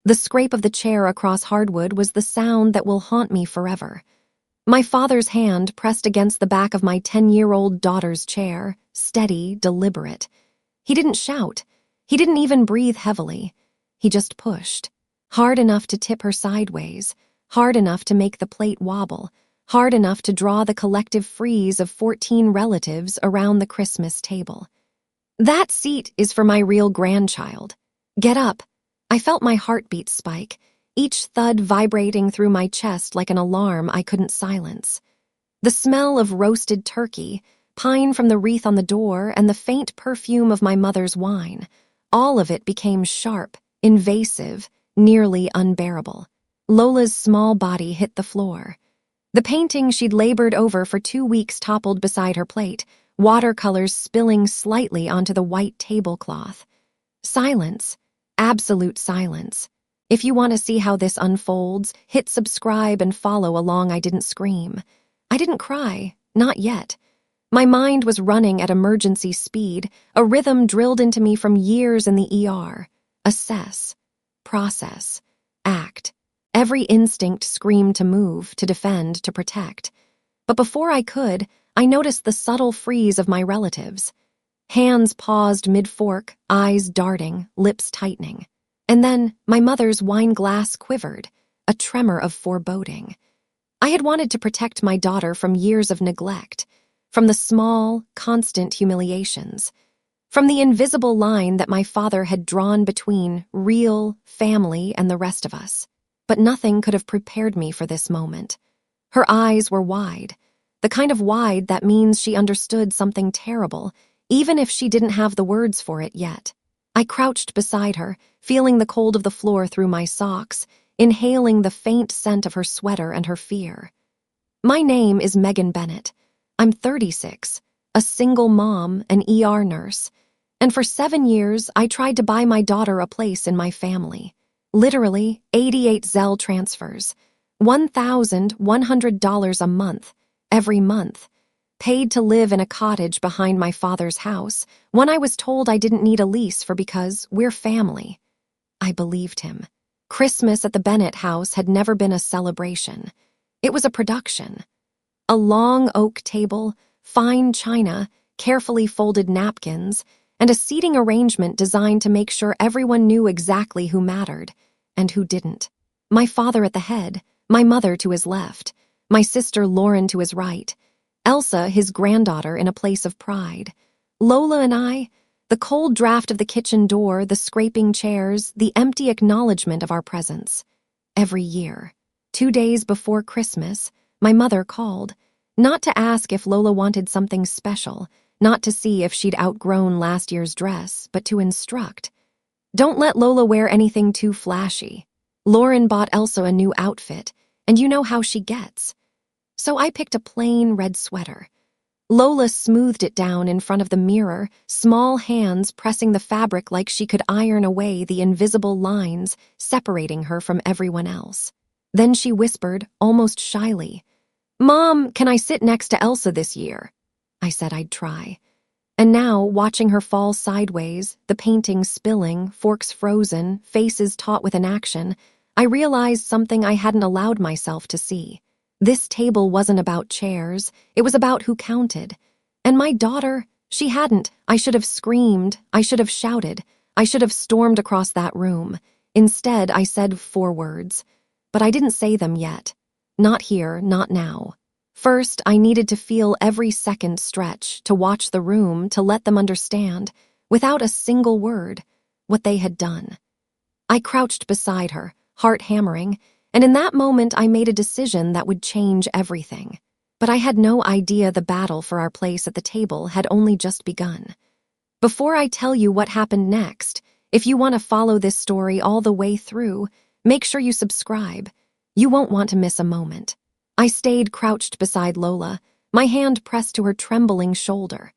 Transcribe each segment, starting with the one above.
The scrape of the chair across hardwood was the sound that will haunt me forever. My father's hand pressed against the back of my 10-year-old daughter's chair, steady, deliberate. He didn't shout. He didn't even breathe heavily. He just pushed. Hard enough to tip her sideways, hard enough to make the plate wobble, hard enough to draw the collective freeze of 14 relatives around the Christmas table. That seat is for my real grandchild. Get up. I felt my heartbeat spike, each thud vibrating through my chest like an alarm I couldn't silence. The smell of roasted turkey, pine from the wreath on the door, and the faint perfume of my mother's wine, all of it became sharp, invasive, nearly unbearable. Lola's small body hit the floor. The painting she'd labored over for 2 weeks toppled beside her plate, watercolors spilling slightly onto the white tablecloth. Silence. Absolute silence. If you want to see how this unfolds, hit subscribe and follow along. I didn't scream. I didn't cry. Not yet. My mind was running at emergency speed, a rhythm drilled into me from years in the ER. Assess. Process. Act. Every instinct screamed to move, to defend, to protect. But before I could, I noticed the subtle freeze of my relatives. Hands paused mid-fork, eyes darting, lips tightening. And then my mother's wine glass quivered, a tremor of foreboding. I had wanted to protect my daughter from years of neglect, from the small, constant humiliations, from the invisible line that my father had drawn between real, family, and the rest of us. But nothing could have prepared me for this moment. Her eyes were wide, the kind of wide that means she understood something terrible, even if she didn't have the words for it yet. I crouched beside her, feeling the cold of the floor through my socks, inhaling the faint scent of her sweater and her fear. My name is Megan Bennett. I'm 36, a single mom, an ER nurse, and for 7 years I tried to buy my daughter a place in my family. Literally, 88 Zelle transfers, $1,100 a month, every month. Paid to live in a cottage behind my father's house, one I was told I didn't need a lease for because we're family. I believed him. Christmas at the Bennett house had never been a celebration. It was a production. A long oak table, fine china, carefully folded napkins, and a seating arrangement designed to make sure everyone knew exactly who mattered and who didn't. My father at the head, my mother to his left, my sister Lauren to his right, Elsa, his granddaughter, in a place of pride. Lola and I, the cold draft of the kitchen door, the scraping chairs, the empty acknowledgement of our presence. Every year, 2 days before Christmas, my mother called, not to ask if Lola wanted something special, not to see if she'd outgrown last year's dress, but to instruct. Don't let Lola wear anything too flashy. Lauren bought Elsa a new outfit, and you know how she gets. So I picked a plain red sweater. Lola smoothed it down in front of the mirror, small hands pressing the fabric like she could iron away the invisible lines separating her from everyone else. Then she whispered, almost shyly, "Mom, can I sit next to Elsa this year?" I said I'd try. And now, watching her fall sideways, the painting spilling, forks frozen, faces taut with inaction, I realized something I hadn't allowed myself to see. This table wasn't about chairs, it was about who counted. And my daughter, she hadn't. I should have screamed, I should have shouted, I should have stormed across that room. Instead, I said 4 words. But I didn't say them yet. Not here, not now. First, I needed to feel every second stretch, to watch the room, to let them understand, without a single word, what they had done. I crouched beside her, heart hammering, and in that moment I made a decision that would change everything. But I had no idea the battle for our place at the table had only just begun. Before I tell you what happened next, if you want to follow this story all the way through, make sure you subscribe. You won't want to miss a moment. I stayed crouched beside Lola, my hand pressed to her trembling shoulder.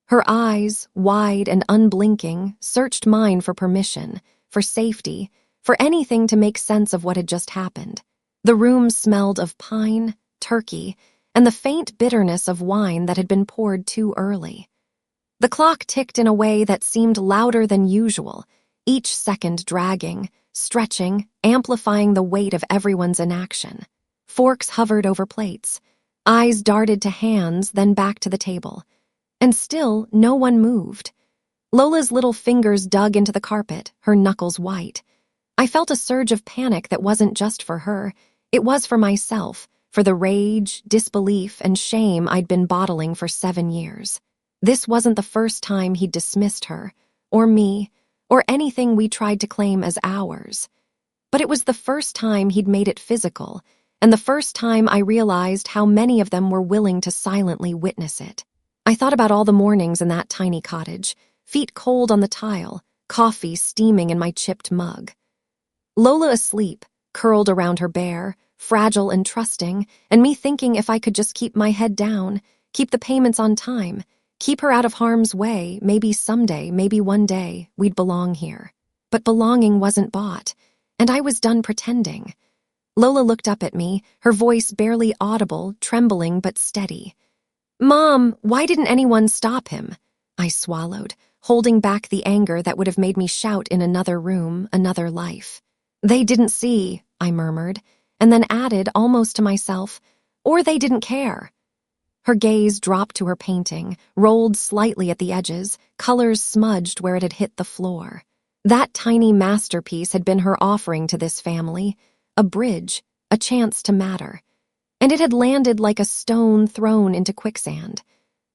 Her eyes, wide and unblinking, searched mine for permission, for safety, for anything to make sense of what had just happened. The room smelled of pine, turkey, and the faint bitterness of wine that had been poured too early. The clock ticked in a way that seemed louder than usual, each second dragging, stretching, amplifying the weight of everyone's inaction. Forks hovered over plates. Eyes darted to hands, then back to the table. And still, no one moved. Lola's little fingers dug into the carpet, her knuckles white. I felt a surge of panic that wasn't just for her. It was for myself, for the rage, disbelief, and shame I'd been bottling for 7 years. This wasn't the first time he'd dismissed her, or me, or anything we tried to claim as ours. But it was the first time he'd made it physical, and the first time I realized how many of them were willing to silently witness it. I thought about all the mornings in that tiny cottage, feet cold on the tile, coffee steaming in my chipped mug. Lola asleep, curled around her bear, fragile and trusting, and me thinking if I could just keep my head down, keep the payments on time, keep her out of harm's way, maybe someday, maybe one day, we'd belong here. But belonging wasn't bought, and I was done pretending. Lola looked up at me, her voice barely audible, trembling but steady. "Mom, why didn't anyone stop him?" I swallowed, holding back the anger that would have made me shout in another room, another life. "They didn't see," I murmured, and then added, almost to myself, "or they didn't care." Her gaze dropped to her painting, rolled slightly at the edges, colors smudged where it had hit the floor. That tiny masterpiece had been her offering to this family, a bridge, a chance to matter. And it had landed like a stone thrown into quicksand.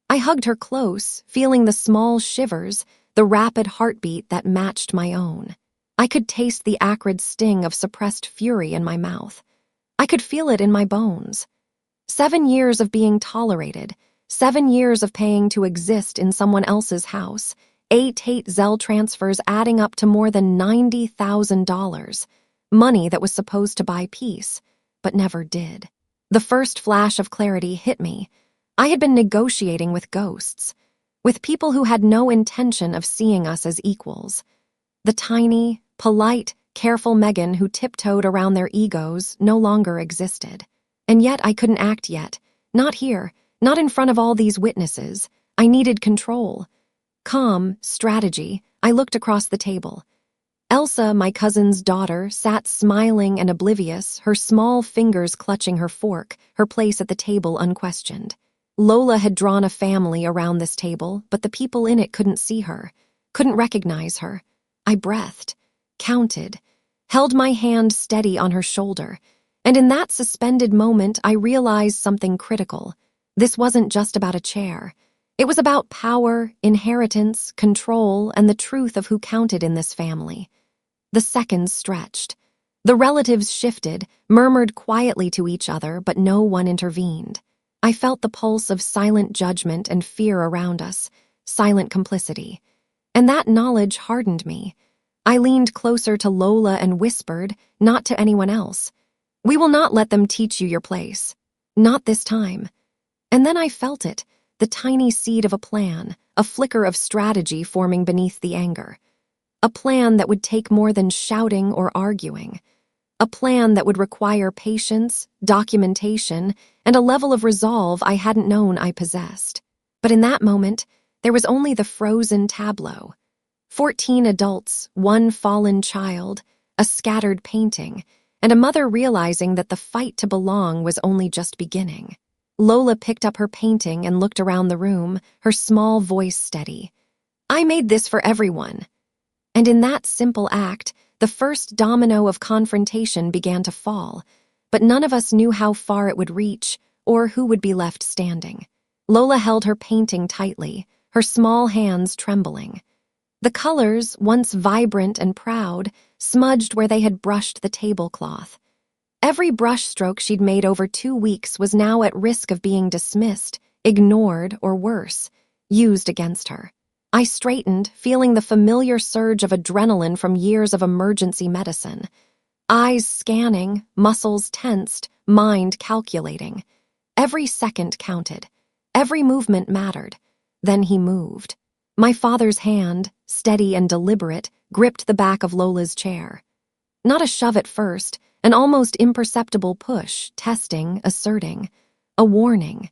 I hugged her close, feeling the small shivers, the rapid heartbeat that matched my own. I could taste the acrid sting of suppressed fury in my mouth. I could feel it in my bones. 7 years of being tolerated, 7 years of paying to exist in someone else's house, 8 Zelle transfers adding up to more than $90,000, money that was supposed to buy peace, but never did. The first flash of clarity hit me. I had been negotiating with ghosts, with people who had no intention of seeing us as equals. The tiny, polite, careful Megan who tiptoed around their egos no longer existed. And yet I couldn't act yet. Not here, not in front of all these witnesses. I needed control. Calm, strategy. I looked across the table. Elsa, my cousin's daughter, sat smiling and oblivious, her small fingers clutching her fork, her place at the table unquestioned. Lola had drawn a family around this table, but the people in it couldn't see her, couldn't recognize her. I breathed, counted, held my hand steady on her shoulder, and in that suspended moment I realized something critical. This wasn't just about a chair. It was about power, inheritance, control, and the truth of who counted in this family. The seconds stretched. The relatives shifted, murmured quietly to each other, but no one intervened. I felt the pulse of silent judgment and fear around us, silent complicity. And that knowledge hardened me. I leaned closer to Lola and whispered, not to anyone else, "We will not let them teach you your place. Not this time." And then I felt it, the tiny seed of a plan, a flicker of strategy forming beneath the anger. A plan that would take more than shouting or arguing. A plan that would require patience, documentation, and a level of resolve I hadn't known I possessed. But in that moment, there was only the frozen tableau. 14 adults, 1 fallen child, a scattered painting, and a mother realizing that the fight to belong was only just beginning. Lola picked up her painting and looked around the room, her small voice steady. "I made this for everyone." And in that simple act, the first domino of confrontation began to fall, but none of us knew how far it would reach or who would be left standing. Lola held her painting tightly, her small hands trembling. The colors, once vibrant and proud, smudged where they had brushed the tablecloth. Every brushstroke she'd made over 2 weeks was now at risk of being dismissed, ignored, or worse, used against her. I straightened, feeling the familiar surge of adrenaline from years of emergency medicine. Eyes scanning, muscles tensed, mind calculating. Every second counted. Every movement mattered. Then he moved. My father's hand, steady and deliberate, gripped the back of Lola's chair. Not a shove at first, an almost imperceptible push, testing, asserting. A warning.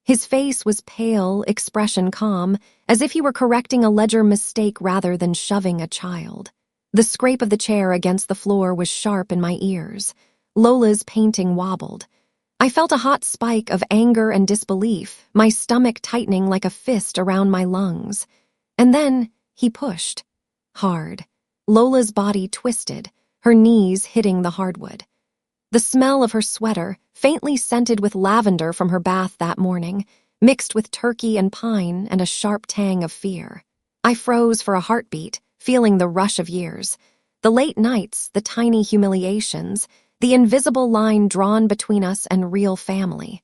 His face was pale, expression calm, as if he were correcting a ledger mistake rather than shoving a child. The scrape of the chair against the floor was sharp in my ears. Lola's painting wobbled. I felt a hot spike of anger and disbelief, my stomach tightening like a fist around my lungs. And then he pushed. Hard. Lola's body twisted, her knees hitting the hardwood. The smell of her sweater, faintly scented with lavender from her bath that morning, mixed with turkey and pine and a sharp tang of fear. I froze for a heartbeat, feeling the rush of years. The late nights, the tiny humiliations, the invisible line drawn between us and real family.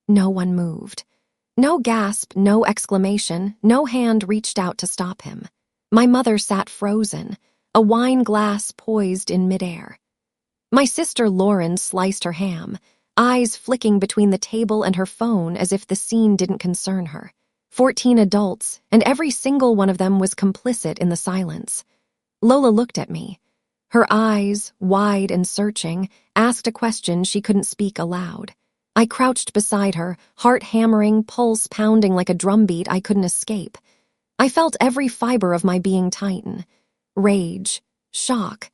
No one moved. No gasp, no exclamation, no hand reached out to stop him. My mother sat frozen, a wine glass poised in midair. My sister Lauren sliced her ham, eyes flicking between the table and her phone as if the scene didn't concern her. 14 adults, and every single one of them was complicit in the silence. Lola looked at me. Her eyes, wide and searching, asked a question she couldn't speak aloud. I crouched beside her, heart hammering, pulse pounding like a drumbeat I couldn't escape. I felt every fiber of my being tighten. Rage, shock,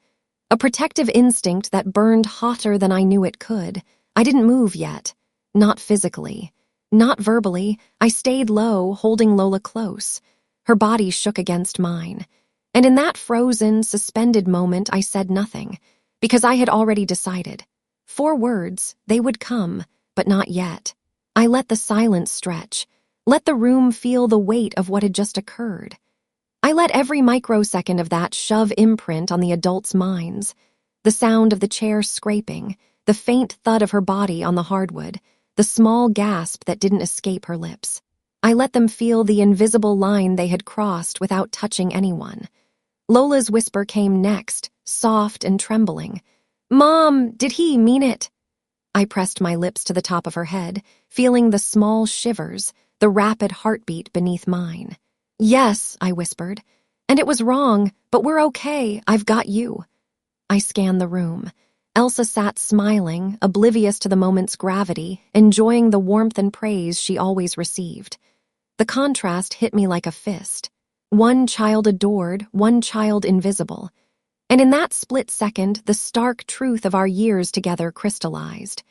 a protective instinct that burned hotter than I knew it could. I didn't move yet. Not physically. Not verbally. I stayed low, holding Lola close. Her body shook against mine. And in that frozen, suspended moment, I said nothing, because I had already decided. 4 words, they would come, but not yet. I let the silence stretch, let the room feel the weight of what had just occurred. I let every microsecond of that shove imprint on the adults' minds. The sound of the chair scraping, the faint thud of her body on the hardwood, the small gasp that didn't escape her lips. I let them feel the invisible line they had crossed without touching anyone. Lola's whisper came next, soft and trembling. "Mom, did he mean it?" I pressed my lips to the top of her head, feeling the small shivers, the rapid heartbeat beneath mine. "Yes," I whispered. "And it was wrong, but we're okay. I've got you." I scanned the room. Elsa sat smiling, oblivious to the moment's gravity, enjoying the warmth and praise she always received. The contrast hit me like a fist. One child adored, one child invisible. And in that split second, the stark truth of our years together crystallized.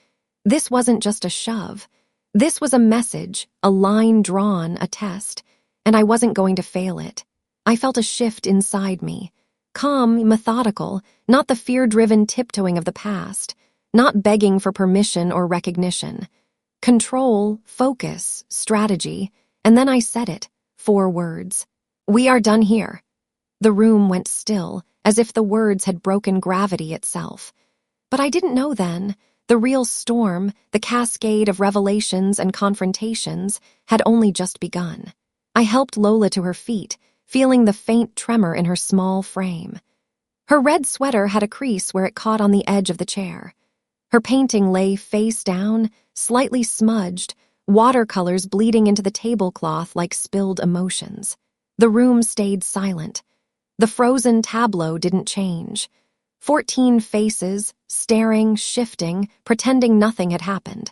This wasn't just a shove. This was a message, a line drawn, a test, and I wasn't going to fail it. I felt a shift inside me. Calm, methodical, not the fear-driven tiptoeing of the past, not begging for permission or recognition. Control, focus, strategy, and then I said it, 4 words. "We are done here." The room went still, as if the words had broken gravity itself. But I didn't know then. The real storm, the cascade of revelations and confrontations, had only just begun. I helped Lola to her feet, feeling the faint tremor in her small frame. Her red sweater had a crease where it caught on the edge of the chair. Her painting lay face down, slightly smudged, watercolors bleeding into the tablecloth like spilled emotions. The room stayed silent. The frozen tableau didn't change. 14 faces, staring, shifting, pretending nothing had happened.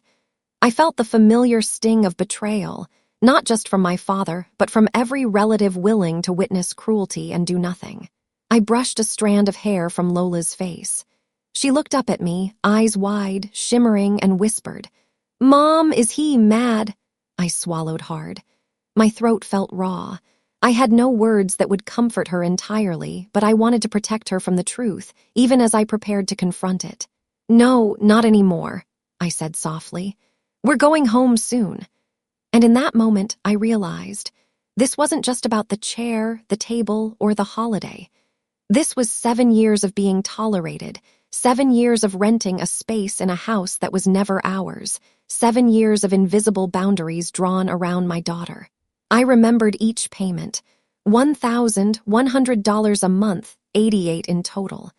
I felt the familiar sting of betrayal, not just from my father, but from every relative willing to witness cruelty and do nothing. I brushed a strand of hair from Lola's face. She looked up at me, eyes wide, shimmering, and whispered, "Mom, is he mad?" I swallowed hard. My throat felt raw. I had no words that would comfort her entirely, but I wanted to protect her from the truth, even as I prepared to confront it. "No, not anymore," I said softly. "We're going home soon." And in that moment, I realized this wasn't just about the chair, the table, or the holiday. This was 7 years of being tolerated, 7 years of renting a space in a house that was never ours, 7 years of invisible boundaries drawn around my daughter. I remembered each payment, $1,100 a month, 88 in total.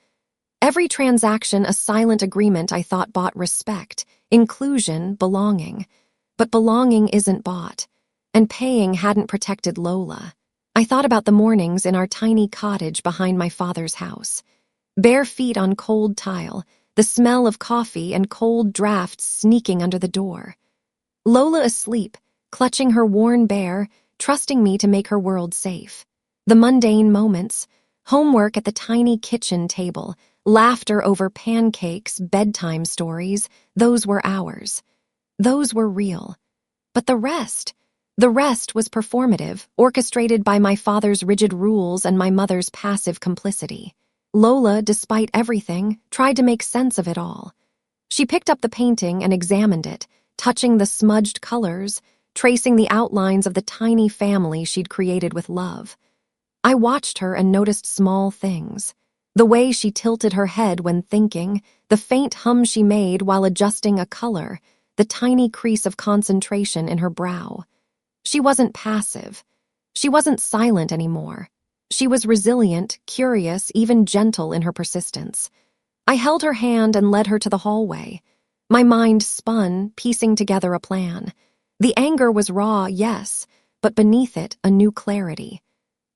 Every transaction a silent agreement I thought bought respect, inclusion, belonging. But belonging isn't bought, and paying hadn't protected Lola. I thought about the mornings in our tiny cottage behind my father's house. Bare feet on cold tile, the smell of coffee and cold drafts sneaking under the door. Lola asleep, clutching her worn bear, trusting me to make her world safe. The mundane moments, Homework at the tiny kitchen table, laughter over pancakes, bedtime stories, those were ours. Those were real. But the rest was performative, orchestrated by my father's rigid rules and my mother's passive complicity. Lola, despite everything, tried to make sense of it all. She picked up the painting and examined it, touching the smudged colors, tracing the outlines of the tiny family she'd created with love. I watched her and noticed small things. The way she tilted her head when thinking, the faint hum she made while adjusting a color, the tiny crease of concentration in her brow. She wasn't passive. She wasn't silent anymore. She was resilient, curious, even gentle in her persistence. I held her hand and led her to the hallway. My mind spun, piecing together a plan. The anger was raw, yes, but beneath it, a new clarity.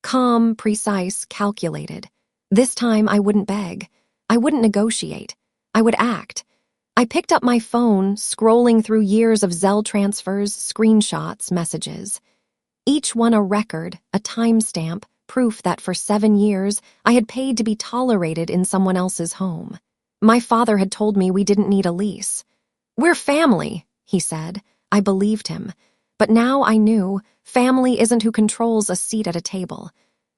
Calm, precise, calculated. This time I wouldn't beg. I wouldn't negotiate. I would act. I picked up my phone, scrolling through years of Zelle transfers, screenshots, messages. Each one a record, a timestamp, proof that for 7 years I had paid to be tolerated in someone else's home. My father had told me we didn't need a lease. "We're family," he said. I believed him. But now I knew family isn't who controls a seat at a table.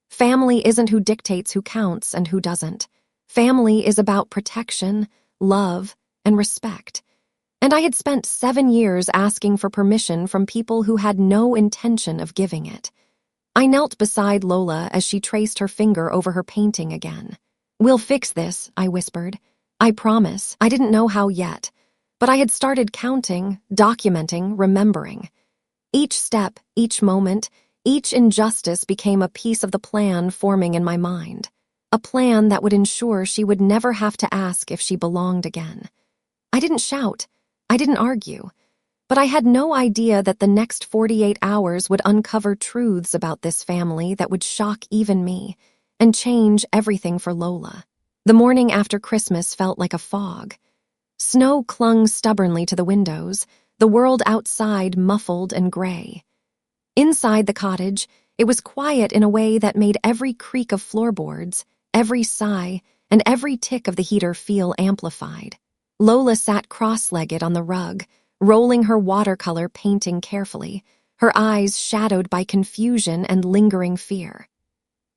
Family isn't who dictates who counts and who doesn't. Family is about protection, love, and respect. And I had spent 7 years asking for permission from people who had no intention of giving it. I knelt beside Lola as she traced her finger over her painting again. "We'll fix this," I whispered. "I promise." I didn't know how yet, but I had started counting, documenting, remembering. Each step, each moment, each injustice became a piece of the plan forming in my mind. A plan that would ensure she would never have to ask if she belonged again. I didn't shout. I didn't argue. But I had no idea that the next 48 hours would uncover truths about this family that would shock even me and change everything for Lola. The morning after Christmas felt like a fog. Snow clung stubbornly to the windows, the world outside muffled and gray. Inside the cottage, it was quiet in a way that made every creak of floorboards, every sigh, and every tick of the heater feel amplified. Lola sat cross-legged on the rug, rolling her watercolor painting carefully, her eyes shadowed by confusion and lingering fear.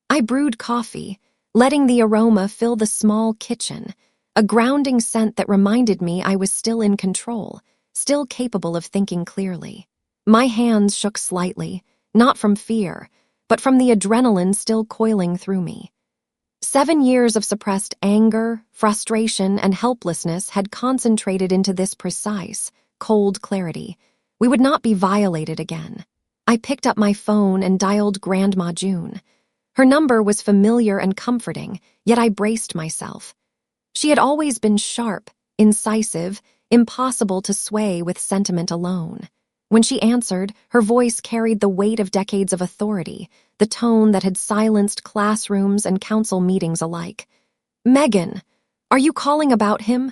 I brewed coffee, letting the aroma fill the small kitchen, a grounding scent that reminded me I was still in control, still capable of thinking clearly. My hands shook slightly, not from fear, but from the adrenaline still coiling through me. 7 years of suppressed anger, frustration, and helplessness had concentrated into this precise, cold clarity. We would not be violated again. I picked up my phone and dialed Grandma June. Her number was familiar and comforting, yet I braced myself. She had always been sharp, incisive, impossible to sway with sentiment alone. When she answered, her voice carried the weight of decades of authority, the tone that had silenced classrooms and council meetings alike. "Megan, are you calling about him?"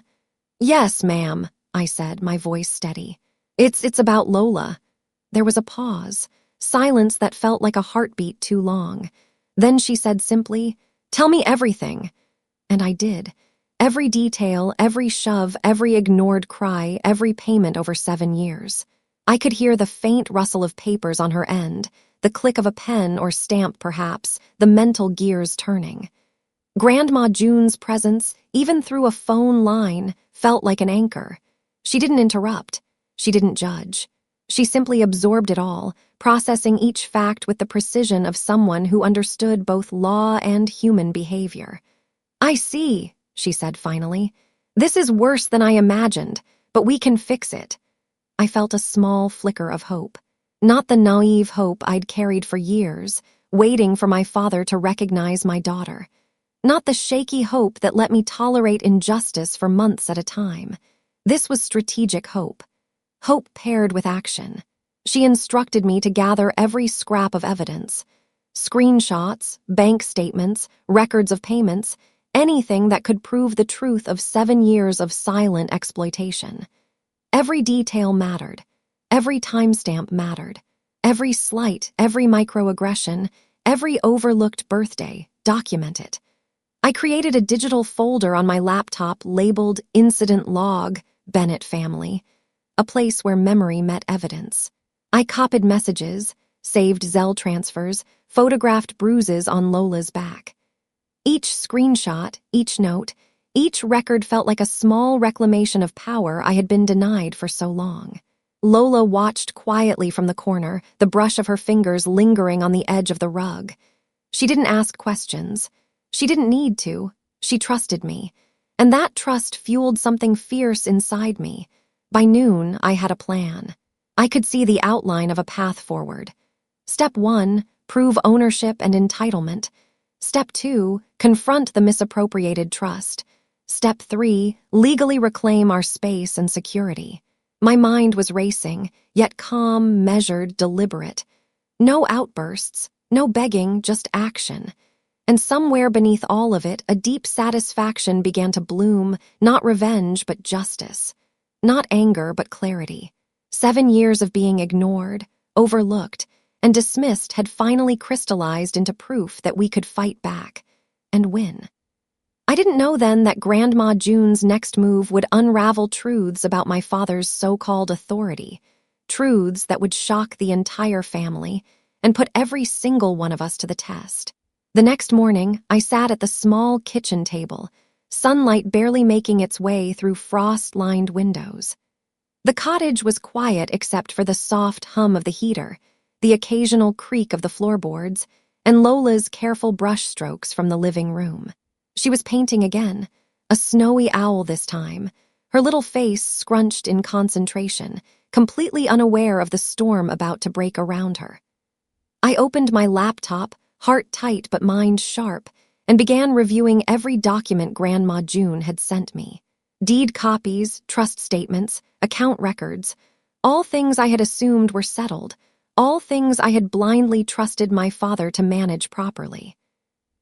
"Yes, ma'am," I said, my voice steady. It's about Lola." There was a pause, silence that felt like a heartbeat too long. Then she said simply, "Tell me everything." And I did. Every detail, every shove, every ignored cry, every payment over 7 years. I could hear the faint rustle of papers on her end, the click of a pen or stamp perhaps, the mental gears turning. Grandma June's presence, even through a phone line, felt like an anchor. She didn't interrupt. She didn't judge. She simply absorbed it all, processing each fact with the precision of someone who understood both law and human behavior. "I see," she said finally. "This is worse than I imagined, but we can fix it." I felt a small flicker of hope. Not the naive hope I'd carried for years, waiting for my father to recognize my daughter. Not the shaky hope that let me tolerate injustice for months at a time. This was strategic hope. Hope paired with action. She instructed me to gather every scrap of evidence. Screenshots, bank statements, records of payments, anything that could prove the truth of 7 years of silent exploitation. Every detail mattered. Every timestamp mattered. Every slight, every microaggression, every overlooked birthday, document it. I created a digital folder on my laptop labeled Incident Log, Bennett Family, a place where memory met evidence. I copied messages, saved Zelle transfers, photographed bruises on Lola's back. Each screenshot, each note, each record felt like a small reclamation of power I had been denied for so long. Lola watched quietly from the corner, the brush of her fingers lingering on the edge of the rug. She didn't ask questions. She didn't need to. She trusted me. And that trust fueled something fierce inside me. By noon, I had a plan. I could see the outline of a path forward. Step 1, prove ownership and entitlement. Step 2, confront the misappropriated trust. Step 3, legally reclaim our space and security. My mind was racing, yet calm, measured, deliberate. No outbursts, no begging, just action. And somewhere beneath all of it, a deep satisfaction began to bloom, not revenge, but justice. Not anger, but clarity. 7 years of being ignored, overlooked, and dismissed had finally crystallized into proof that we could fight back and win. I didn't know then that Grandma June's next move would unravel truths about my father's so-called authority, truths that would shock the entire family and put every single one of us to the test. The next morning, I sat at the small kitchen table, sunlight barely making its way through frost-lined windows. The cottage was quiet except for the soft hum of the heater, the occasional creak of the floorboards, and Lola's careful brushstrokes from the living room. She was painting again, a snowy owl this time, her little face scrunched in concentration, completely unaware of the storm about to break around her. I opened my laptop, heart tight but mind sharp, and began reviewing every document Grandma June had sent me. Deed copies, trust statements, account records, all things I had assumed were settled, all things I had blindly trusted my father to manage properly.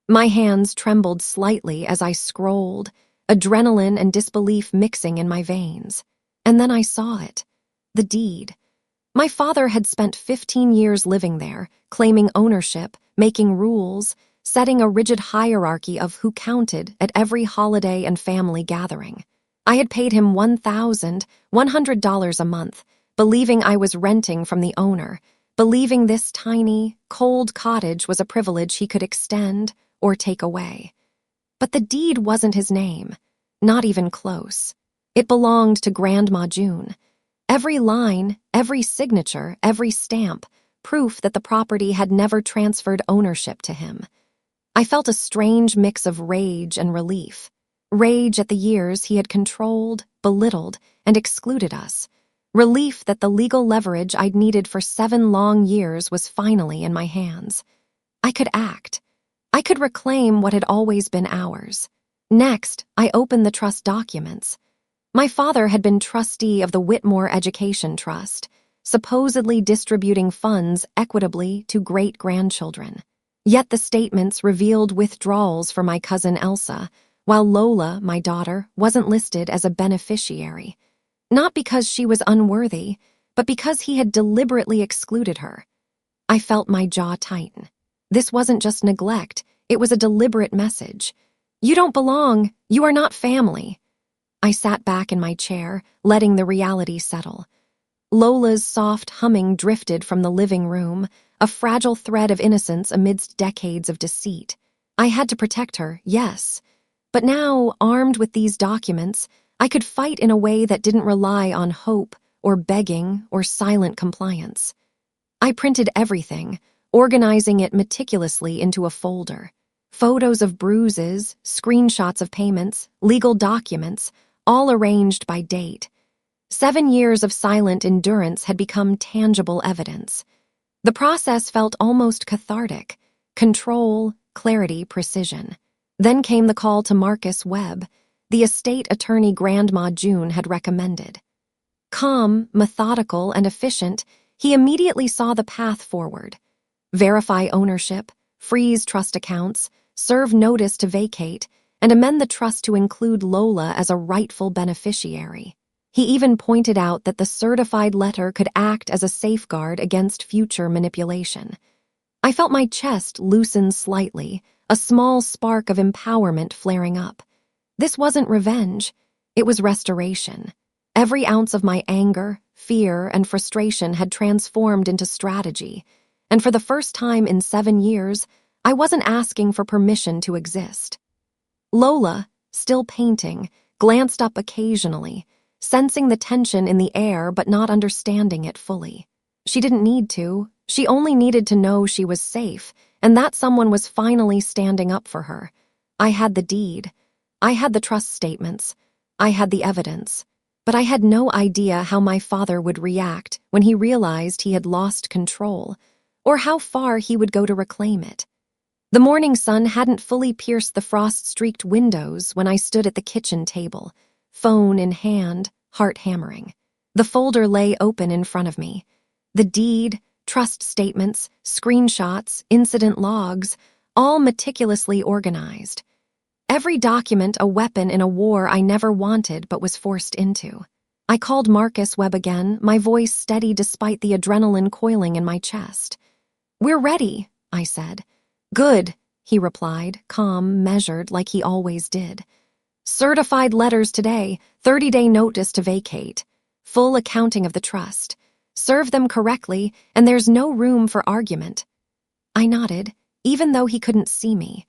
My hands trembled slightly as I scrolled, adrenaline and disbelief mixing in my veins. And then I saw it. The deed. My father had spent 15 years living there, claiming ownership, making rules, setting a rigid hierarchy of who counted at every holiday and family gathering. I had paid him $1,100 a month, believing I was renting from the owner, believing this tiny, cold cottage was a privilege he could extend or take away. But the deed wasn't his name, not even close. It belonged to Grandma June. Every line, every signature, every stamp, proof that the property had never transferred ownership to him. I felt a strange mix of rage and relief. Rage at the years he had controlled, belittled, and excluded us. Relief that the legal leverage I'd needed for 7 long years was finally in my hands. I could act. I could reclaim what had always been ours. Next, I opened the trust documents. My father had been trustee of the Whitmore Education Trust, supposedly distributing funds equitably to great-grandchildren. Yet the statements revealed withdrawals for my cousin Elsa, while Lola, my daughter, wasn't listed as a beneficiary. Not because she was unworthy, but because he had deliberately excluded her. I felt my jaw tighten. This wasn't just neglect, it was a deliberate message. You don't belong, you are not family. I sat back in my chair, letting the reality settle. Lola's soft humming drifted from the living room, a fragile thread of innocence amidst decades of deceit. I had to protect her, yes. But now, armed with these documents, I could fight in a way that didn't rely on hope or begging or silent compliance. I printed everything, organizing it meticulously into a folder. Photos of bruises, screenshots of payments, legal documents, all arranged by date. 7 years of silent endurance had become tangible evidence. The process felt almost cathartic. Control, clarity, precision. Then came the call to Marcus Webb, the estate attorney Grandma June had recommended. Calm, methodical, and efficient, he immediately saw the path forward. Verify ownership, freeze trust accounts, serve notice to vacate, and amend the trust to include Lola as a rightful beneficiary. He even pointed out that the certified letter could act as a safeguard against future manipulation. I felt my chest loosen slightly, a small spark of empowerment flaring up. This wasn't revenge. It was restoration. Every ounce of my anger, fear, and frustration had transformed into strategy, and for the first time in 7 years, I wasn't asking for permission to exist. Lola, still painting, glanced up occasionally, sensing the tension in the air but not understanding it fully. She didn't need to. She only needed to know she was safe, and that someone was finally standing up for her. I had the deed. I had the trust statements. I had the evidence. But I had no idea how my father would react when he realized he had lost control, or how far he would go to reclaim it. The morning sun hadn't fully pierced the frost-streaked windows when I stood at the kitchen table, phone in hand, heart hammering. The folder lay open in front of me. The deed, trust statements, screenshots, incident logs, all meticulously organized. Every document a weapon in a war I never wanted but was forced into. I called Marcus Webb again, my voice steady despite the adrenaline coiling in my chest. "We're ready," I said. "Good," he replied, calm, measured, like he always did. "Certified letters today, 30-day notice to vacate. Full accounting of the trust. Serve them correctly, and there's no room for argument." I nodded, even though he couldn't see me.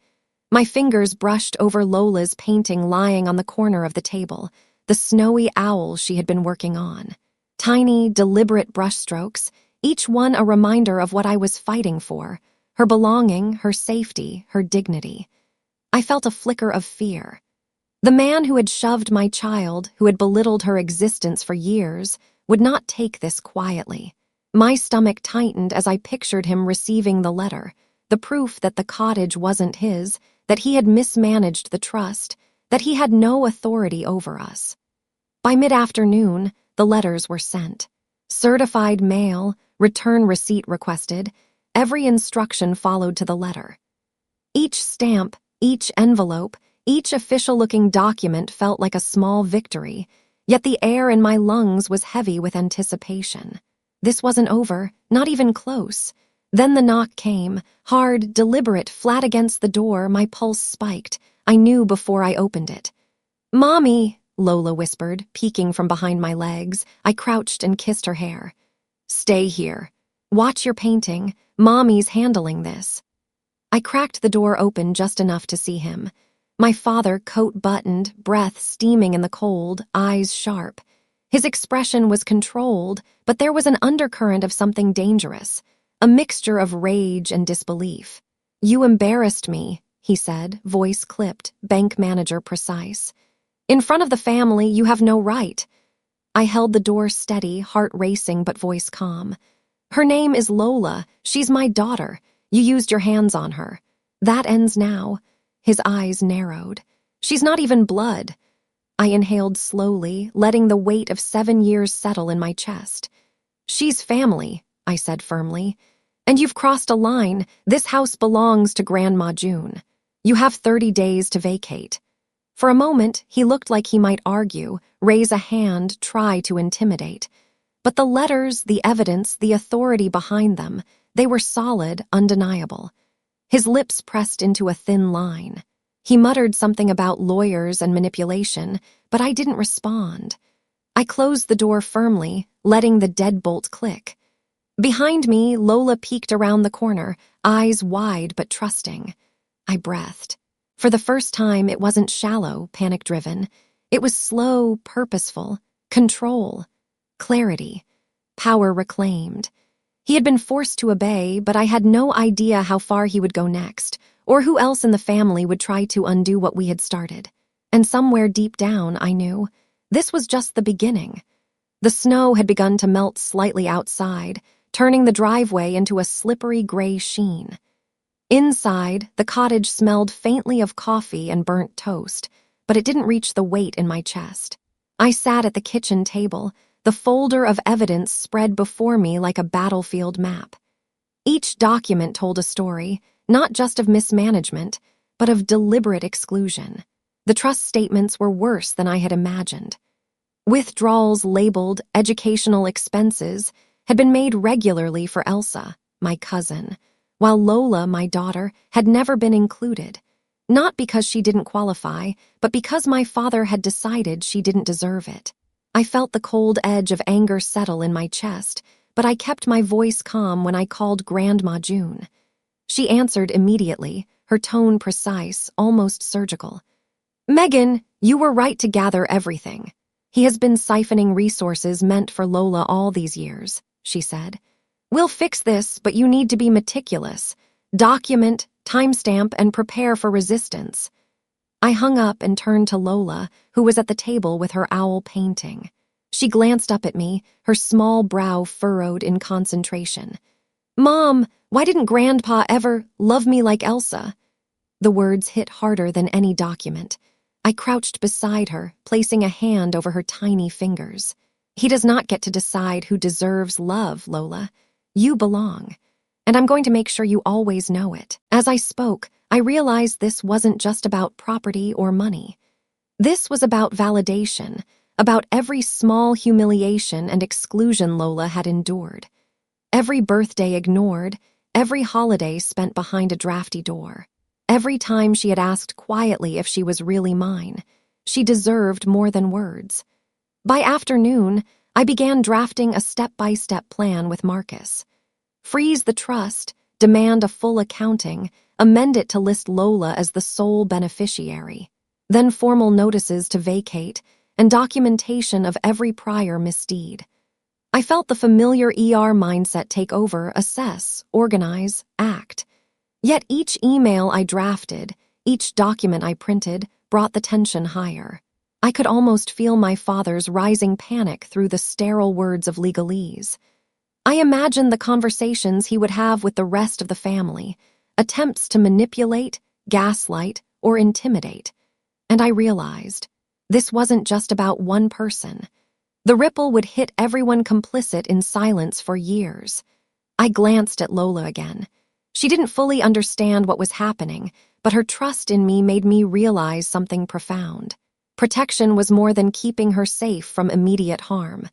My fingers brushed over Lola's painting lying on the corner of the table, the snowy owl she had been working on. Tiny, deliberate brushstrokes, each one a reminder of what I was fighting for, her belonging, her safety, her dignity. I felt a flicker of fear. The man who had shoved my child, who had belittled her existence for years, would not take this quietly. My stomach tightened as I pictured him receiving the letter, the proof that the cottage wasn't his, that he had mismanaged the trust, that he had no authority over us. By mid-afternoon, the letters were sent. Certified mail, return receipt requested, every instruction followed to the letter. Each stamp, each envelope, each official-looking document felt like a small victory, yet the air in my lungs was heavy with anticipation. This wasn't over, not even close. Then the knock came, hard, deliberate, flat against the door. My pulse spiked. I knew before I opened it. "Mommy," Lola whispered, peeking from behind my legs. I crouched and kissed her hair. "Stay here. Watch your painting. Mommy's handling this." I cracked the door open just enough to see him. My father, coat buttoned, breath steaming in the cold, eyes sharp. His expression was controlled, but there was an undercurrent of something dangerous, a mixture of rage and disbelief. "You embarrassed me," he said, voice clipped, bank manager precise. "In front of the family, you have no right." I held the door steady, heart racing but voice calm. "Her name is Lola. She's my daughter. You used your hands on her. That ends now." His eyes narrowed. "She's not even blood." I inhaled slowly, letting the weight of 7 years settle in my chest. "She's family," I said firmly. "And you've crossed a line. This house belongs to Grandma June. You have 30 days to vacate." For a moment, he looked like he might argue, raise a hand, try to intimidate. But the letters, the evidence, the authority behind them, they were solid, undeniable. His lips pressed into a thin line. He muttered something about lawyers and manipulation, but I didn't respond. I closed the door firmly, letting the deadbolt click. Behind me, Lola peeked around the corner, eyes wide but trusting. I breathed. For the first time, it wasn't shallow, panic-driven. It was slow, purposeful, control, clarity, power reclaimed. He had been forced to obey, but I had no idea how far he would go next, or who else in the family would try to undo what we had started. And somewhere deep down, I knew, this was just the beginning. The snow had begun to melt slightly outside, turning the driveway into a slippery gray sheen. Inside, the cottage smelled faintly of coffee and burnt toast, but it didn't reach the weight in my chest. I sat at the kitchen table, the folder of evidence spread before me like a battlefield map. Each document told a story, not just of mismanagement, but of deliberate exclusion. The trust statements were worse than I had imagined. Withdrawals labeled educational expenses had been made regularly for Elsa, my cousin, while Lola, my daughter, had never been included. Not because she didn't qualify, but because my father had decided she didn't deserve it. I felt the cold edge of anger settle in my chest, but I kept my voice calm when I called Grandma June. She answered immediately, her tone precise, almost surgical. "Megan, you were right to gather everything. He has been siphoning resources meant for Lola all these years," she said. "We'll fix this, but you need to be meticulous. Document, timestamp, and prepare for resistance." I hung up and turned to Lola, who was at the table with her owl painting. She glanced up at me, her small brow furrowed in concentration. "Mom, why didn't Grandpa ever love me like Elsa?" The words hit harder than any document. I crouched beside her, placing a hand over her tiny fingers. "He does not get to decide who deserves love, Lola. You belong. And I'm going to make sure you always know it." As I spoke, I realized this wasn't just about property or money. This was about validation, about every small humiliation and exclusion Lola had endured. Every birthday ignored, every holiday spent behind a drafty door. Every time she had asked quietly if she was really mine. She deserved more than words. By afternoon, I began drafting a step-by-step plan with Marcus. Freeze the trust, demand a full accounting, amend it to list Lola as the sole beneficiary, then formal notices to vacate, and documentation of every prior misdeed. I felt the familiar mindset take over, assess, organize, act. Yet each email I drafted, each document I printed, brought the tension higher. I could almost feel my father's rising panic through the sterile words of legalese. I imagined the conversations he would have with the rest of the family, attempts to manipulate, gaslight, or intimidate. And I realized, this wasn't just about one person. The ripple would hit everyone complicit in silence for years. I glanced at Lola again. She didn't fully understand what was happening, but her trust in me made me realize something profound. Protection was more than keeping her safe from immediate harm.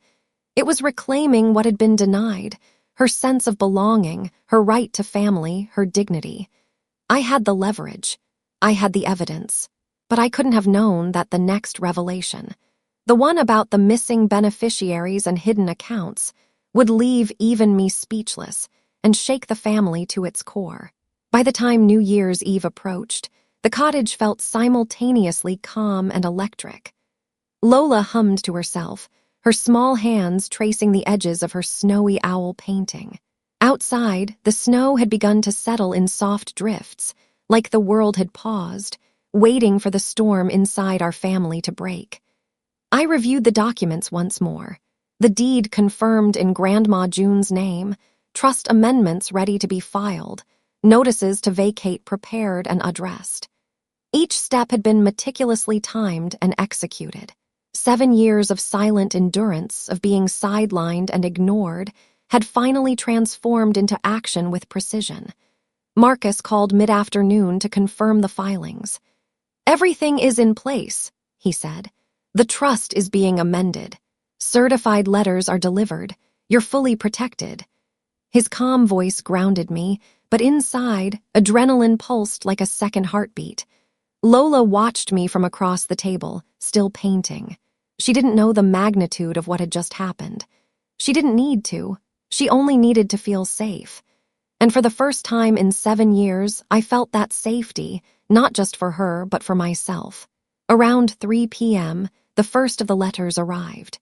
It was reclaiming what had been denied, her sense of belonging, her right to family, her dignity. I had the leverage. I had the evidence. But I couldn't have known that the next revelation, the one about the missing beneficiaries and hidden accounts, would leave even me speechless and shake the family to its core. By the time New Year's Eve approached, the cottage felt simultaneously calm and electric. Lola hummed to herself, her small hands tracing the edges of her snowy owl painting. Outside, the snow had begun to settle in soft drifts, like the world had paused, waiting for the storm inside our family to break. I reviewed the documents once more. The deed confirmed in Grandma June's name, trust amendments ready to be filed, notices to vacate prepared and addressed. Each step had been meticulously timed and executed. 7 years of silent endurance, of being sidelined and ignored, had finally transformed into action with precision. Marcus called mid-afternoon to confirm the filings. "Everything is in place," he said. "The trust is being amended. Certified letters are delivered. You're fully protected." His calm voice grounded me, but inside, adrenaline pulsed like a second heartbeat. Lola watched me from across the table, still painting. She didn't know the magnitude of what had just happened. She didn't need to. She only needed to feel safe. And for the first time in 7 years, I felt that safety, not just for her, but for myself. Around 3 p.m., the first of the letters arrived.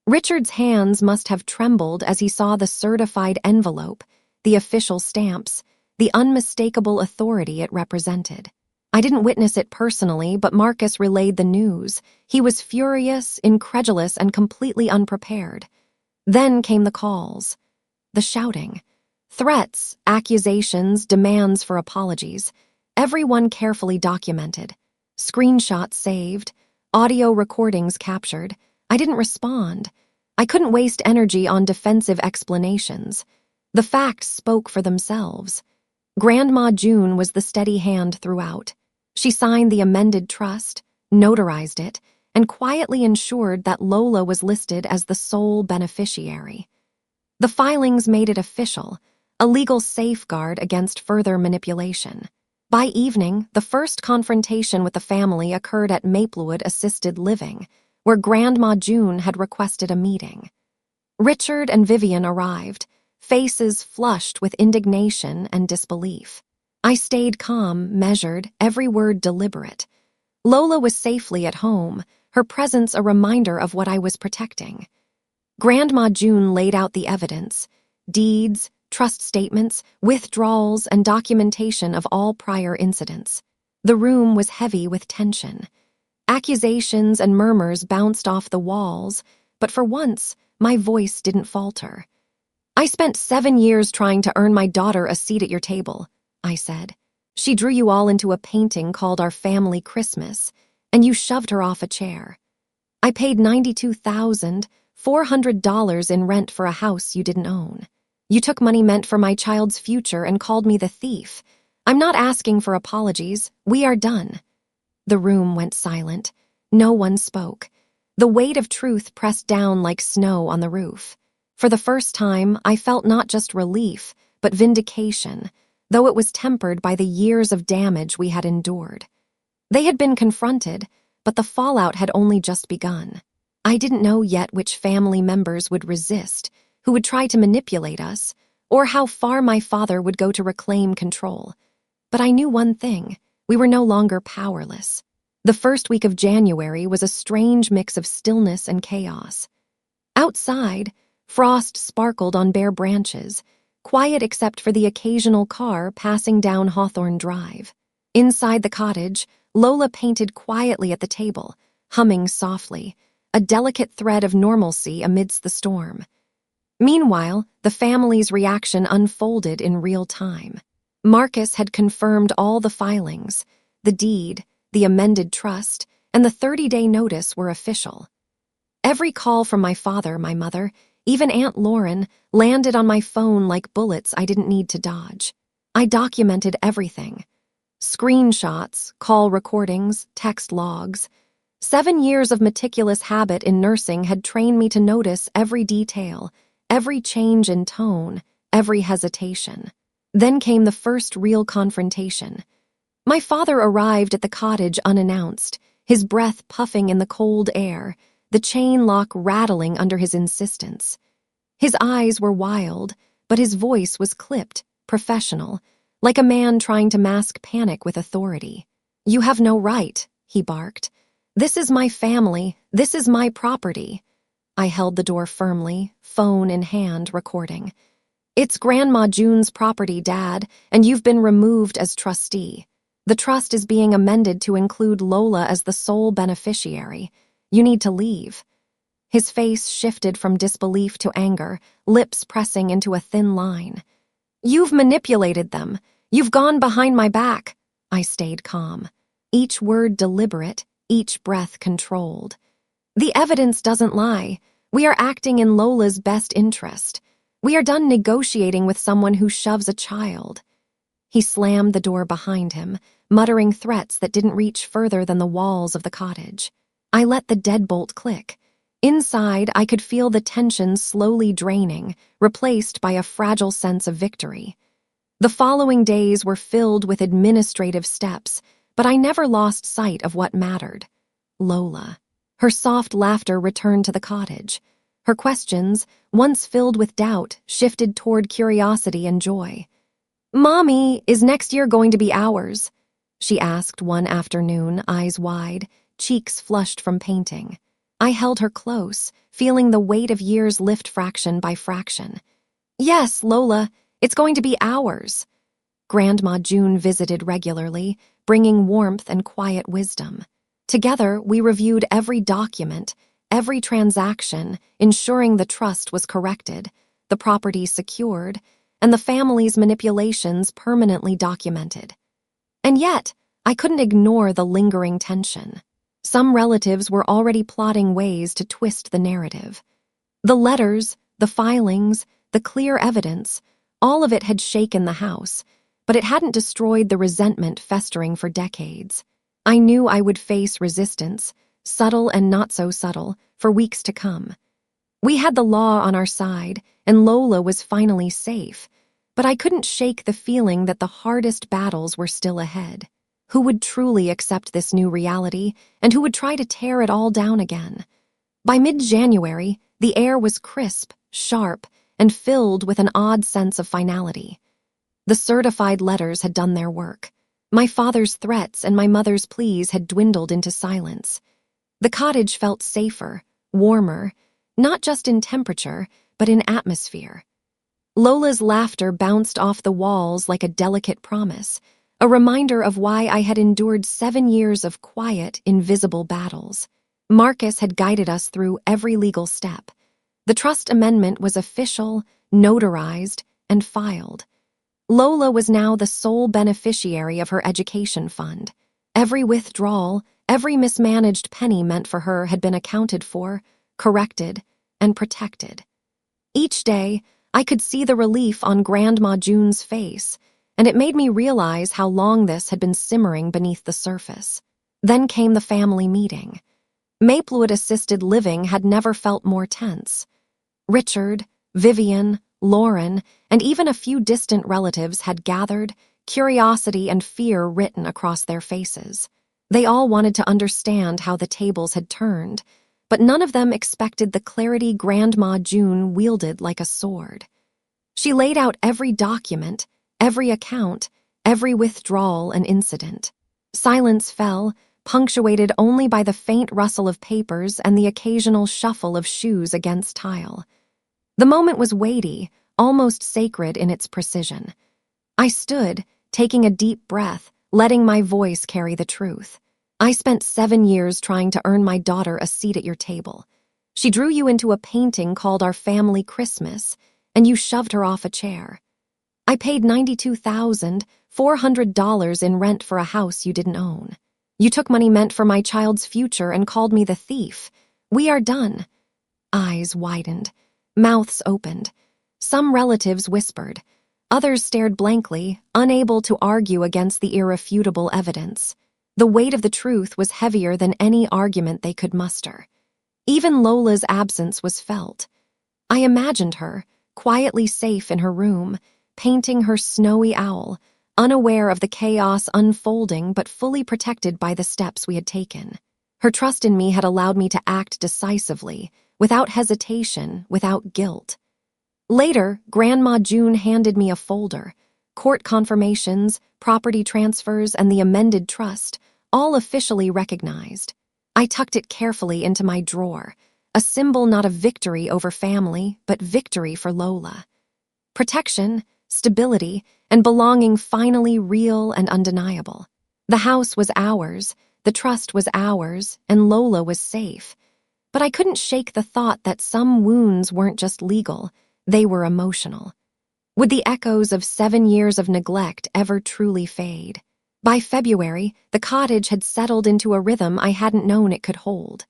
Richard's hands must have trembled as he saw the certified envelope, the official stamps, the unmistakable authority it represented. I didn't witness it personally, but Marcus relayed the news. He was furious, incredulous, and completely unprepared. Then came the calls, the shouting, threats, accusations, demands for apologies, everyone carefully documented, screenshots saved, audio recordings captured. I didn't respond. I couldn't waste energy on defensive explanations. The facts spoke for themselves. Grandma June was the steady hand throughout. She signed the amended trust, notarized it, and quietly ensured that Lola was listed as the sole beneficiary. The filings made it official, a legal safeguard against further manipulation. By evening, the first confrontation with the family occurred at Maplewood Assisted Living, where Grandma June had requested a meeting. Richard and Vivian arrived, faces flushed with indignation and disbelief. I stayed calm, measured, every word deliberate. Lola was safely at home, her presence a reminder of what I was protecting. Grandma June laid out the evidence: deeds, trust statements, withdrawals, and documentation of all prior incidents. The room was heavy with tension. Accusations and murmurs bounced off the walls, but for once, my voice didn't falter. "I spent 7 years trying to earn my daughter a seat at your table," I said. "She drew you all into a painting called Our Family Christmas, and you shoved her off a chair. I paid $92,400 in rent for a house you didn't own. You took money meant for my child's future and called me the thief. I'm not asking for apologies. We are done." The room went silent. No one spoke. The weight of truth pressed down like snow on the roof. For the first time, I felt not just relief, but vindication, though it was tempered by the years of damage we had endured. They had been confronted, but the fallout had only just begun. I didn't know yet which family members would resist, who would try to manipulate us, or how far my father would go to reclaim control. But I knew one thing: we were no longer powerless. The first week of January was a strange mix of stillness and chaos. Outside, frost sparkled on bare branches, quiet except for the occasional car passing down Hawthorne Drive. Inside the cottage, Lola painted quietly at the table, humming softly, a delicate thread of normalcy amidst the storm. Meanwhile, the family's reaction unfolded in real time. Marcus had confirmed all the filings: the deed, the amended trust, and the 30-day notice were official. Every call from my father, my mother, even Aunt Lauren, landed on my phone like bullets I didn't need to dodge. I documented everything: screenshots, call recordings, text logs. 7 years of meticulous habit in nursing had trained me to notice every detail, every change in tone, every hesitation. Then came the first real confrontation. My father arrived at the cottage unannounced, his breath puffing in the cold air, the chain lock rattling under his insistence. His eyes were wild, but his voice was clipped, professional, like a man trying to mask panic with authority. "You have no right," he barked. "This is my family. This is my property." I held the door firmly, phone in hand, recording. "It's Grandma June's property, Dad, and you've been removed as trustee. The trust is being amended to include Lola as the sole beneficiary. You need to leave." His face shifted from disbelief to anger, lips pressing into a thin line. "You've manipulated them. You've gone behind my back." I stayed calm, each word deliberate, each breath controlled. "The evidence doesn't lie. We are acting in Lola's best interest. We are done negotiating with someone who shoves a child." He slammed the door behind him, muttering threats that didn't reach further than the walls of the cottage. I let the deadbolt click. Inside, I could feel the tension slowly draining, replaced by a fragile sense of victory. The following days were filled with administrative steps, but I never lost sight of what mattered: Lola. Her soft laughter returned to the cottage. Her questions, once filled with doubt, shifted toward curiosity and joy. "Mommy, is next year going to be ours?" she asked one afternoon, eyes wide, cheeks flushed from painting. I held her close, feeling the weight of years lift fraction by fraction. "Yes, Lola, it's going to be ours." Grandma June visited regularly, bringing warmth and quiet wisdom. Together, we reviewed every document, every transaction, ensuring the trust was corrected, the property secured, and the family's manipulations permanently documented. And yet, I couldn't ignore the lingering tension. Some relatives were already plotting ways to twist the narrative. The letters, the filings, the clear evidence, all of it had shaken the house, but it hadn't destroyed the resentment festering for decades. I knew I would face resistance, subtle and not so subtle, for weeks to come. We had the law on our side, and Lola was finally safe, But I couldn't shake the feeling that the hardest battles were still ahead. Who would truly accept this new reality, and who would try to tear it all down again? By mid-January, the air was crisp, sharp, and filled with an odd sense of finality. The certified letters had done their work. My father's threats and my mother's pleas had dwindled into silence. The cottage felt safer, warmer, not just in temperature, but in atmosphere. Lola's laughter bounced off the walls like a delicate promise, a reminder of why I had endured 7 years of quiet, invisible battles. Marcus had guided us through every legal step. The trust amendment was official, notarized, and filed. Lola was now the sole beneficiary of her education fund. Every withdrawal, every mismanaged penny meant for her had been accounted for, corrected, and protected. Each day, I could see the relief on Grandma June's face, and it made me realize how long this had been simmering beneath the surface. Then came the family meeting. Maplewood Assisted Living had never felt more tense. Richard, Vivian, Lauren, and even a few distant relatives had gathered, curiosity and fear written across their faces. They all wanted to understand how the tables had turned, but none of them expected the clarity Grandma June wielded like a sword. She laid out every document, every account, every withdrawal and incident. Silence fell, punctuated only by the faint rustle of papers and the occasional shuffle of shoes against tile. The moment was weighty, almost sacred in its precision. I stood, taking a deep breath, letting my voice carry the truth. I spent 7 years trying to earn my daughter a seat at your table. She drew you into a painting called Our Family Christmas, and you shoved her off a chair. I paid $92,400 in rent for a house you didn't own. You took money meant for my child's future and called me the thief. We are done. Eyes widened. Mouths opened. Some relatives whispered. Others stared blankly, unable to argue against the irrefutable evidence. The weight of the truth was heavier than any argument they could muster. Even Lola's absence was felt. I imagined her, quietly safe in her room, painting her snowy owl, unaware of the chaos unfolding but fully protected by the steps we had taken. Her trust in me had allowed me to act decisively, without hesitation, without guilt. Later, Grandma June handed me a folder, court confirmations, property transfers, and the amended trust, all officially recognized. I tucked it carefully into my drawer, a symbol not of victory over family, but victory for Lola. Protection, stability, and belonging finally real and undeniable. The house was ours, the trust was ours, and Lola was safe. But I couldn't shake the thought that some wounds weren't just legal, they were emotional. Would the echoes of 7 years of neglect ever truly fade? By February, the cottage had settled into a rhythm I hadn't known it could hold.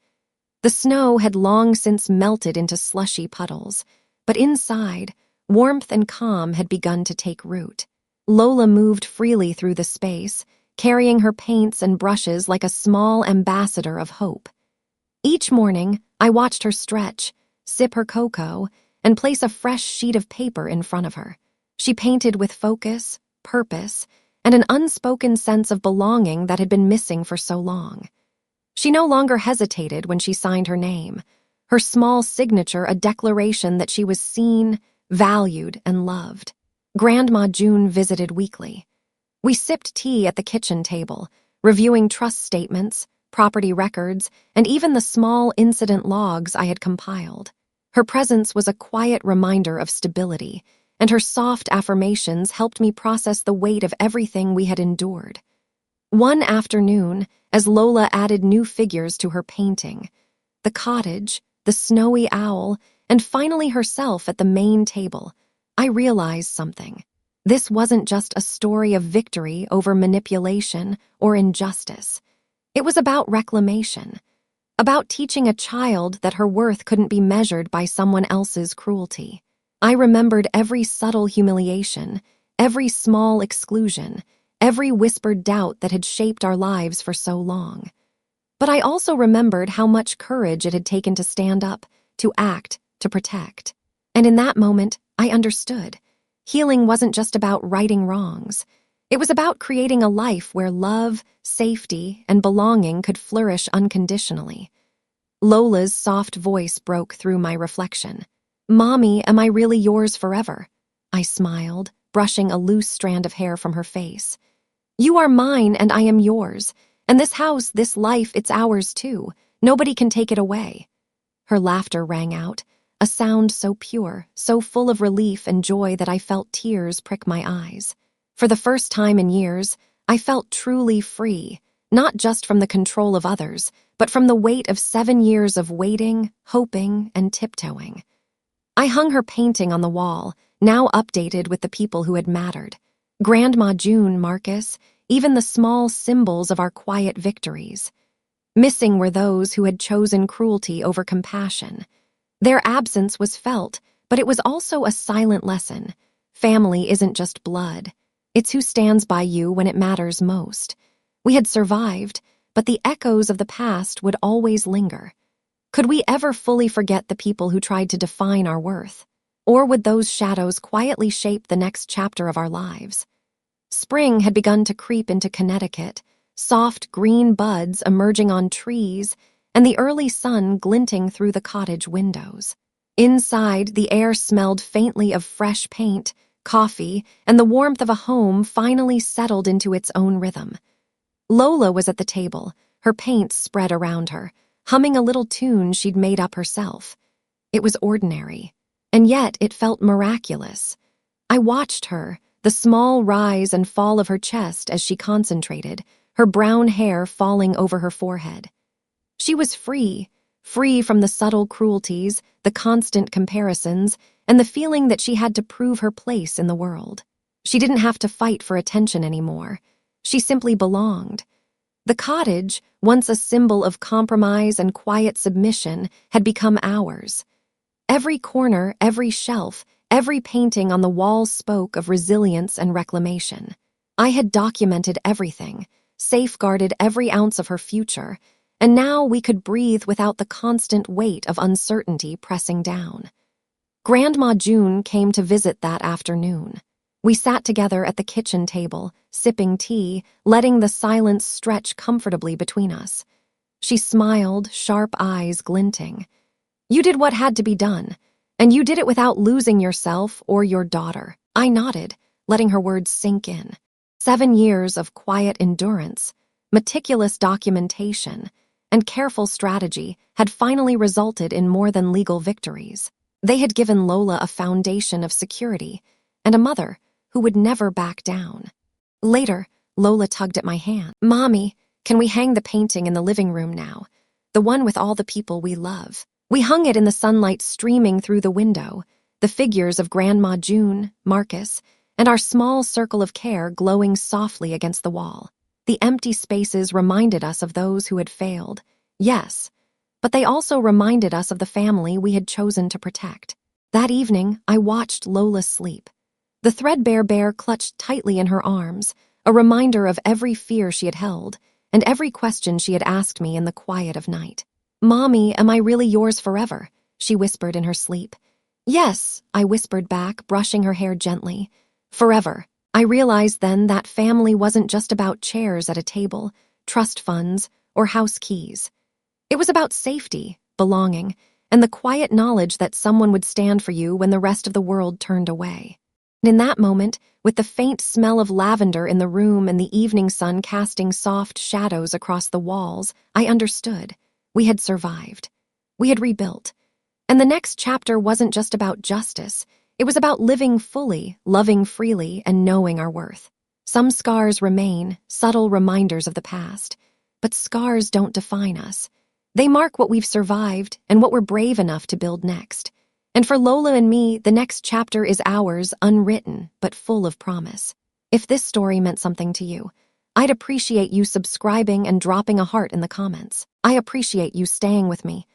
The snow had long since melted into slushy puddles, but inside, warmth and calm had begun to take root. Lola moved freely through the space, carrying her paints and brushes like a small ambassador of hope. Each morning, I watched her stretch, sip her cocoa, and place a fresh sheet of paper in front of her. She painted with focus, purpose, and an unspoken sense of belonging that had been missing for so long. She no longer hesitated when she signed her name, her small signature a declaration that she was seen, valued, and loved. Grandma June visited weekly. We sipped tea at the kitchen table, reviewing trust statements, property records, and even the small incident logs I had compiled. Her presence was a quiet reminder of stability, and her soft affirmations helped me process the weight of everything we had endured. One afternoon, as Lola added new figures to her painting, the cottage, the snowy owl, and finally herself at the main table, I realized something. This wasn't just a story of victory over manipulation or injustice. It was about reclamation, about teaching a child that her worth couldn't be measured by someone else's cruelty. I remembered every subtle humiliation, every small exclusion, every whispered doubt that had shaped our lives for so long. But I also remembered how much courage it had taken to stand up, to act, to protect. And in that moment, I understood. Healing wasn't just about righting wrongs. It was about creating a life where love, safety, and belonging could flourish unconditionally. Lola's soft voice broke through my reflection. "Mommy, am I really yours forever?" I smiled, brushing a loose strand of hair from her face. "You are mine and I am yours. And this house, this life, it's ours too. Nobody can take it away." Her laughter rang out, a sound so pure, so full of relief and joy that I felt tears prick my eyes. For the first time in years, I felt truly free, not just from the control of others, but from the weight of 7 years of waiting, hoping, and tiptoeing. I hung her painting on the wall, now updated with the people who had mattered. Grandma June, Marcus, even the small symbols of our quiet victories. Missing were those who had chosen cruelty over compassion. Their absence was felt, but it was also a silent lesson. Family isn't just blood. It's who stands by you when it matters most. We had survived, but the echoes of the past would always linger. Could we ever fully forget the people who tried to define our worth? Or would those shadows quietly shape the next chapter of our lives? Spring had begun to creep into Connecticut, soft green buds emerging on trees, and the early sun glinting through the cottage windows. Inside, the air smelled faintly of fresh paint, coffee, and the warmth of a home finally settled into its own rhythm. Lola was at the table, her paint spread around her, humming a little tune she'd made up herself. It was ordinary, and yet it felt miraculous. I watched her, the small rise and fall of her chest as she concentrated, her brown hair falling over her forehead. She was free from the subtle cruelties, the constant comparisons, and the feeling that she had to prove her place in the world. She didn't have to fight for attention anymore. She simply belonged. The cottage, once a symbol of compromise and quiet submission, had become ours. Every corner, every shelf, every painting on the wall spoke of resilience and reclamation. I had documented everything, safeguarded every ounce of her future, and now we could breathe without the constant weight of uncertainty pressing down. Grandma June came to visit that afternoon. We sat together at the kitchen table, sipping tea, letting the silence stretch comfortably between us. She smiled, sharp eyes glinting. "You did what had to be done, and you did it without losing yourself or your daughter." I nodded, letting her words sink in. 7 years of quiet endurance, meticulous documentation, and careful strategy had finally resulted in more than legal victories. They had given Lola a foundation of security and a mother who would never back down. Later, Lola tugged at my hand. "Mommy, can we hang the painting in the living room now? The one with all the people we love." We hung it in the sunlight streaming through the window, the figures of Grandma June, Marcus, and our small circle of care glowing softly against the wall. The empty spaces reminded us of those who had failed, yes, but they also reminded us of the family we had chosen to protect. That evening, I watched Lola sleep. The threadbare bear clutched tightly in her arms, a reminder of every fear she had held, and every question she had asked me in the quiet of night. "Mommy, am I really yours forever?" she whispered in her sleep. "Yes," I whispered back, brushing her hair gently. "Forever." I realized then that family wasn't just about chairs at a table, trust funds, or house keys. It was about safety, belonging, and the quiet knowledge that someone would stand for you when the rest of the world turned away. And in that moment, with the faint smell of lavender in the room and the evening sun casting soft shadows across the walls, I understood. We had survived. We had rebuilt. And the next chapter wasn't just about justice. It was about living fully, loving freely, and knowing our worth. Some scars remain, subtle reminders of the past. But scars don't define us. They mark what we've survived and what we're brave enough to build next. And for Lola and me, the next chapter is ours, unwritten, but full of promise. If this story meant something to you, I'd appreciate you subscribing and dropping a heart in the comments. I appreciate you staying with me,